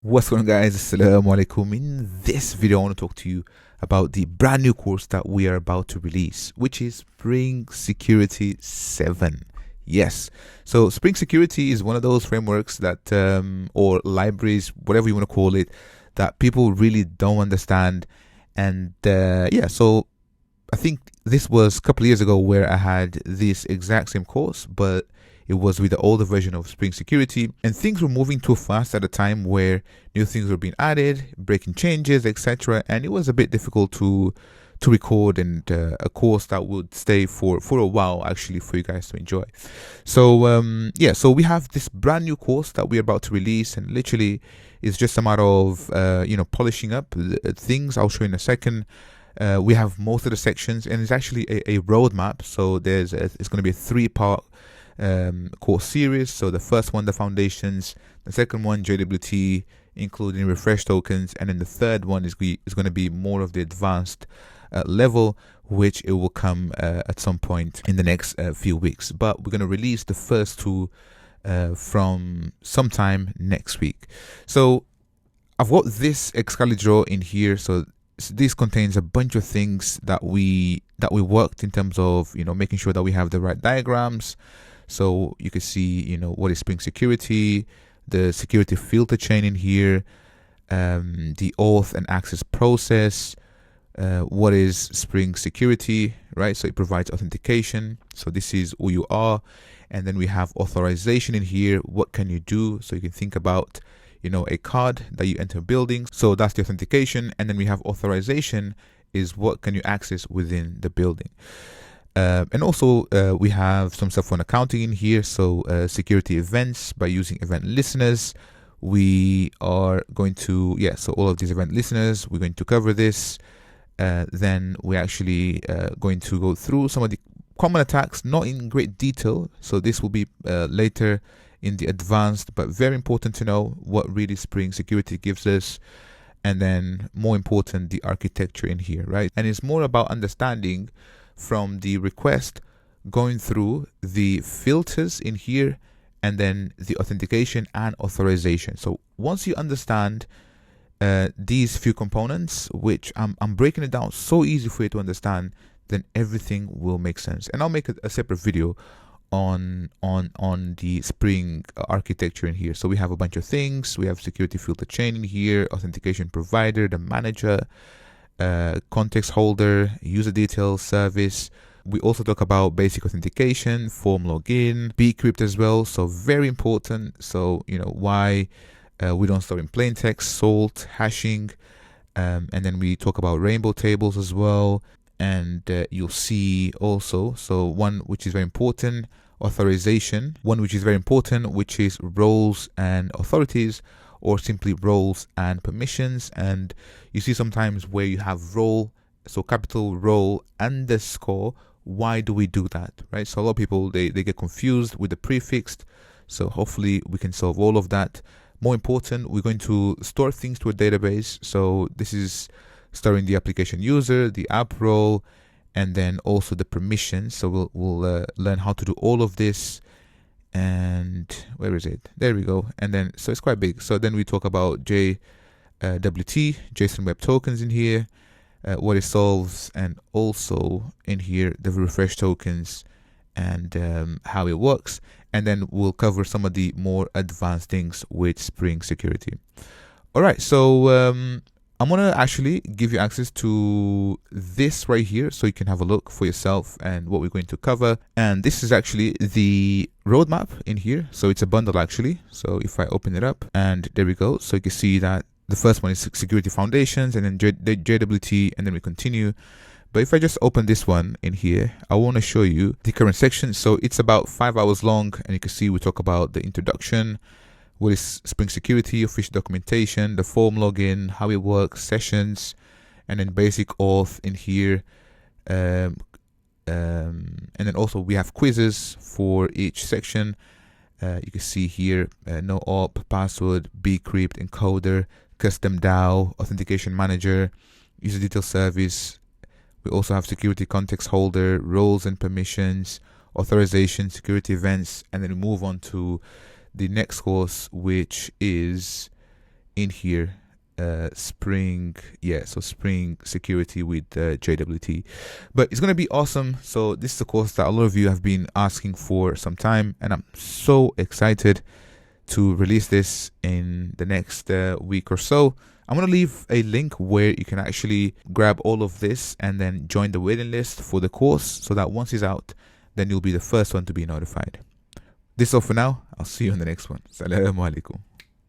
What's going on, guys? Assalamu alaikum. In this video I want to talk to you about the brand new course that we are about to release, which is Spring Security 7. Yes, so Spring Security is one of those frameworks that or libraries, whatever you want to call it, that people really don't understand. And yeah, so I think this was a couple of years ago where I had this exact same course, but it was with the older version of Spring Security, and things were moving too fast at a time where new things were being added, breaking changes, etc. And it was a bit difficult to record, and a course that would stay for a while actually for you guys to enjoy. So yeah, so we have this brand new course that we're about to release, and literally it's just a matter of polishing up things. I'll show you in a second. We have most of the sections, and it's actually a roadmap. So it's going to be a 3-part course series. So the first one, the foundations; the second one, JWT, including refresh tokens; and then the third one is going to be more of the advanced level, which it will come at some point in the next few weeks. But we're going to release the first two from sometime next week. So I've got this Excalibur in here. So this contains a bunch of things that we worked in terms of making sure that we have the right diagrams. So you can see what is Spring Security, the security filter chain in here, the auth and access process, what is Spring Security, right? So it provides authentication. So this is who you are. And then we have authorization in here. What can you do? So you can think about a card that you enter buildings. So that's the authentication. And then we have authorization, is what can you access within the building. And also we have some stuff on accounting in here. So security events by using event listeners. We are going to, so all of these event listeners, we're going to cover this. Then we're actually going to go through some of the common attacks, not in great detail. So this will be later in the advanced, but very important to know what really Spring Security gives us. And then more important, the architecture in here, right? And it's more about understanding from the request, going through the filters in here, and then the authentication and authorization. So once you understand these few components, which I'm breaking it down so easy for you to understand, then everything will make sense. And I'll make a separate video on the Spring architecture in here. So we have a bunch of things. We have security filter chain in here, AuthenticationProvider, the manager, ContextHolder, UserDetailsService. We also talk about basic authentication, form login, BCrypt as well. So very important. So why we don't store in plain text, salt, hashing, and then we talk about rainbow tables as well. And you'll see also, so one which is very important, authorization; one which is very important, which is roles and authorities, or simply roles and permissions. And you see sometimes where you have role, so capital role underscore. Why do we do that, right? So a lot of people, they get confused with the prefix. So hopefully we can solve all of that. More important, we're going to store things to a database. So this is storing the application user, the app role, and then also the permissions. So we'll learn how to do all of this. And where is it? There we go. And then, so it's quite big. So then we talk about JWT, JSON Web Tokens in here, what it solves, and also in here the refresh tokens and how it works. And then we'll cover some of the more advanced things with Spring Security. All right, so I'm going to actually give you access to this right here so you can have a look for yourself and what we're going to cover. And this is actually the roadmap in here. So it's a bundle actually. So if I open it up, and there we go. So you can see that the first one is security foundations, and then JWT, and then we continue. But if I just open this one in here, I want to show you the current section. So it's about 5 hours long, and you can see we talk about the introduction, what is Spring Security, official documentation, the form login, how it works, sessions, and then basic auth in here. And then also we have quizzes for each section. You can see here, no op, password, BCrypt, encoder, custom DAO, AuthenticationManager, UserDetailsService. We also have SecurityContextHolder, roles and permissions, authorization, security events, and then we move on to the next course, which is in here, Spring security with JWT. But it's going to be awesome. So this is a course that a lot of you have been asking for some time, and I'm so excited to release this in the next week or so. I'm going to leave a link where you can actually grab all of this and then join the waiting list for the course, so that once it's out, then you'll be the first one to be notified. This is all for now. I'll see you in the next one. Assalamu alaikum.